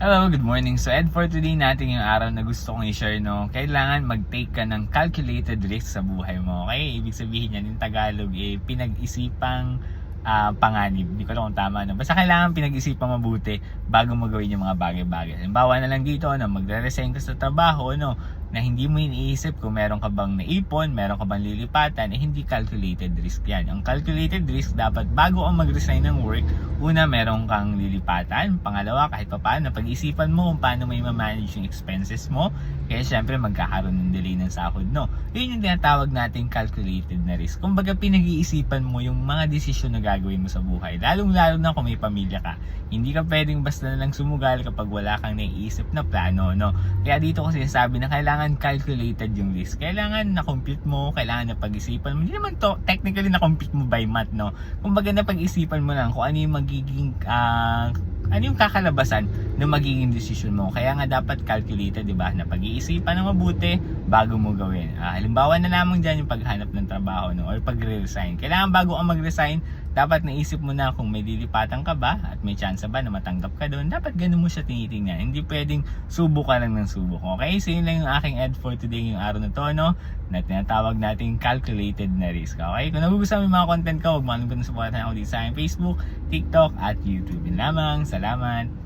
Hello, good morning. So Ed, for today natin yung araw na gusto kong i-share, no, kailangan mag-take ka ng calculated risk sa buhay mo. Okay? Ibig sabihin yan, in Tagalog, pinag-isipang panganib. Hindi ko alam kung tama, no? Basta kailangan pinag-isipan mabuti bago mo gawin yung mga bagay-bagay. Halimbawa na lang dito, no, magre-resign ka sa trabaho, no, na hindi mo iniisip kung meron ka bang naipon, meron ka bang lilipatan, hindi calculated risk yan. Ang calculated risk, dapat bago ka mag-resign ng work, una, meron kang lilipatan. Pangalawa, kahit pa paano, pag-isipan mo kung paano may ma-manage yung expenses mo. Kaya syempre, magkakaroon ng delay ng sahod, no? Yun yung tinatawag nating calculated na risk. Kumbaga, pinag-iisipan mo yung mga desisyon na gagawin mo sa buhay. Lalong-lalo na kung may pamilya ka. Hindi ka pwedeng basta na lang sumugal kapag wala kang naiisip na plano, no? Kaya dito ko sinasabi na kailangan calculated yung risk. Kailangan na-compute mo, kailangan na pag-isipan mo. Hindi naman to technically na-compute mo by math, no? Kumbaga, na pag-isipan mo lang kung ano yung magiging ano yung kakalabasan ng magiging decision mo. Kaya nga dapat calculated, di ba? Na pag-iisipan ng mabuti bago mo gawin. Halimbawa na lamang dyan yung paghanap ng trabaho, no? Or pag-resign. Kailangan bago ka mag-resign, dapat naisip mo na kung may lilipatan ka ba at may chance ba na matanggap ka doon. Dapat ganun mo siya tinitingnan. Hindi pwedeng subok ka lang ng subok. Okay? So yun lang yung aking Ed for today yung araw na to, no? Na tinatawag nating calculated na risk. Okay? Kung nagugustuhan mo yung mga content ko, huwag mo kalimutan na supportan ako dito sa aking Facebook, TikTok at YouTube. Yun lamang. Salamat!